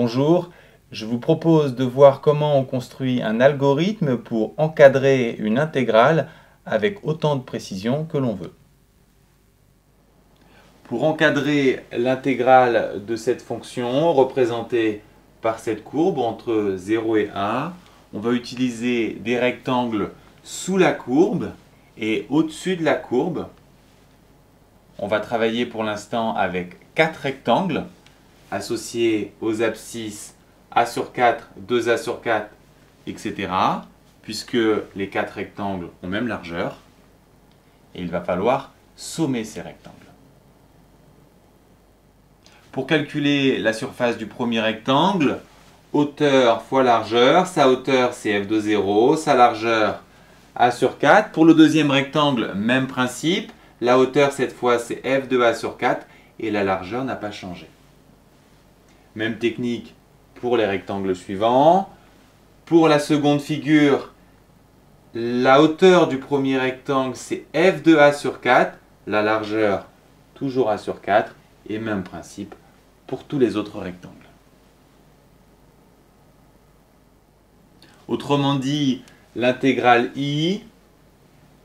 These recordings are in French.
Bonjour, je vous propose de voir comment on construit un algorithme pour encadrer une intégrale avec autant de précision que l'on veut. Pour encadrer l'intégrale de cette fonction représentée par cette courbe entre 0 et 1, on va utiliser des rectangles sous la courbe et au-dessus de la courbe. On va travailler pour l'instant avec 4 rectangles associés aux abscisses A sur 4, 2A sur 4, etc. puisque les 4 rectangles ont même largeur. Et il va falloir sommer ces rectangles. Pour calculer la surface du premier rectangle, hauteur fois largeur, sa hauteur c'est f de 0, sa largeur A sur 4. Pour le deuxième rectangle, même principe, la hauteur cette fois c'est f de A sur 4 et la largeur n'a pas changé. Même technique pour les rectangles suivants. Pour la seconde figure, la hauteur du premier rectangle c'est f de A sur 4, la largeur toujours A sur 4 et même principe pour tous les autres rectangles. Autrement dit, l'intégrale I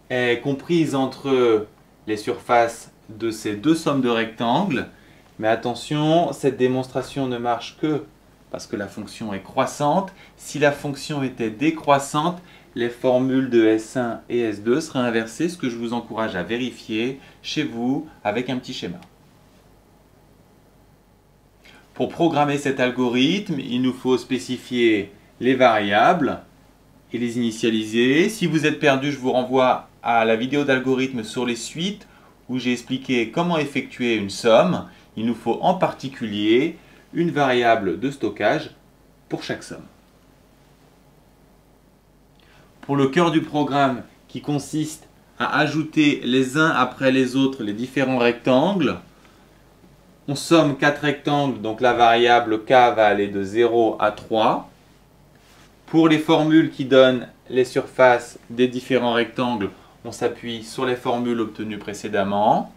est comprise entre les surfaces de ces deux sommes de rectangles. Mais attention, cette démonstration ne marche que parce que la fonction est croissante. Si la fonction était décroissante, les formules de S1 et S2 seraient inversées, ce que je vous encourage à vérifier chez vous avec un petit schéma. Pour programmer cet algorithme, il nous faut spécifier les variables et les initialiser. Si vous êtes perdu, je vous renvoie à la vidéo d'algorithme sur les suites où j'ai expliqué comment effectuer une somme. Il nous faut en particulier une variable de stockage pour chaque somme. Pour le cœur du programme qui consiste à ajouter les uns après les autres les différents rectangles, on somme 4 rectangles, donc la variable k va aller de 0 à 3. Pour les formules qui donnent les surfaces des différents rectangles, on s'appuie sur les formules obtenues précédemment.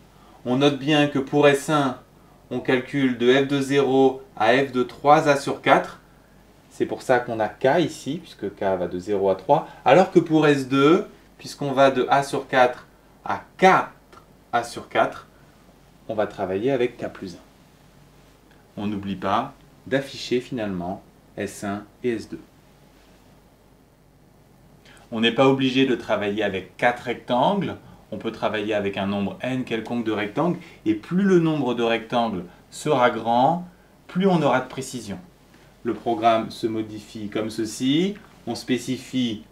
On note bien que pour S1, on calcule de f de 0 à f de 3a sur 4. C'est pour ça qu'on a k ici, puisque k va de 0 à 3. Alors que pour S2, puisqu'on va de a sur 4 à 4a sur 4, on va travailler avec k plus 1. On n'oublie pas d'afficher finalement S1 et S2. On n'est pas obligé de travailler avec 4 rectangles. On peut travailler avec un nombre n quelconque de rectangles. Et plus le nombre de rectangles sera grand, plus on aura de précision. Le programme se modifie comme ceci. On spécifie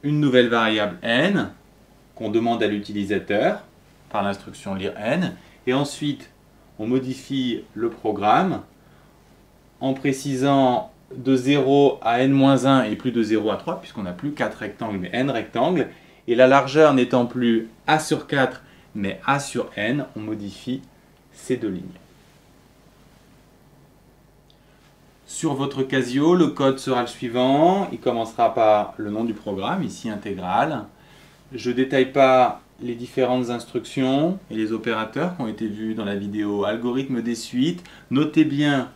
une nouvelle variable n qu'on demande à l'utilisateur par l'instruction lire n. Et ensuite, on modifie le programme en précisant de 0 à n-1 et plus de 0 à 3, puisqu'on n'a plus 4 rectangles mais n rectangles. Et la largeur n'étant plus a sur 4 mais a sur n, on modifie ces deux lignes. Sur votre Casio, le code sera le suivant. Il commencera par le nom du programme, ici intégrale. Je ne détaille pas les différentes instructions et les opérateurs qui ont été vus dans la vidéo algorithme des suites. Notez bien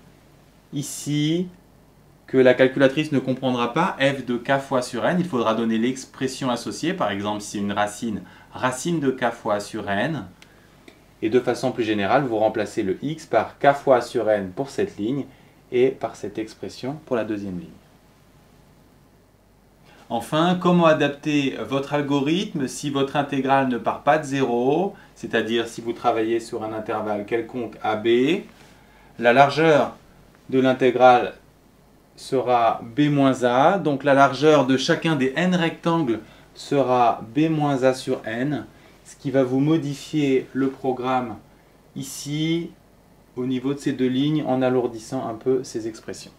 ici que la calculatrice ne comprendra pas f de k fois sur n. Il faudra donner l'expression associée. Par exemple, si une racine, racine de k fois a sur n. Et de façon plus générale, vous remplacez le x par k fois a sur n pour cette ligne et par cette expression pour la deuxième ligne. Enfin, comment adapter votre algorithme si votre intégrale ne part pas de 0, c'est-à-dire si vous travaillez sur un intervalle quelconque AB. La largeur de l'intégrale sera b-a, donc la largeur de chacun des n rectangles sera b-a sur n, ce qui va vous modifier le programme ici au niveau de ces deux lignes en alourdissant un peu ces expressions.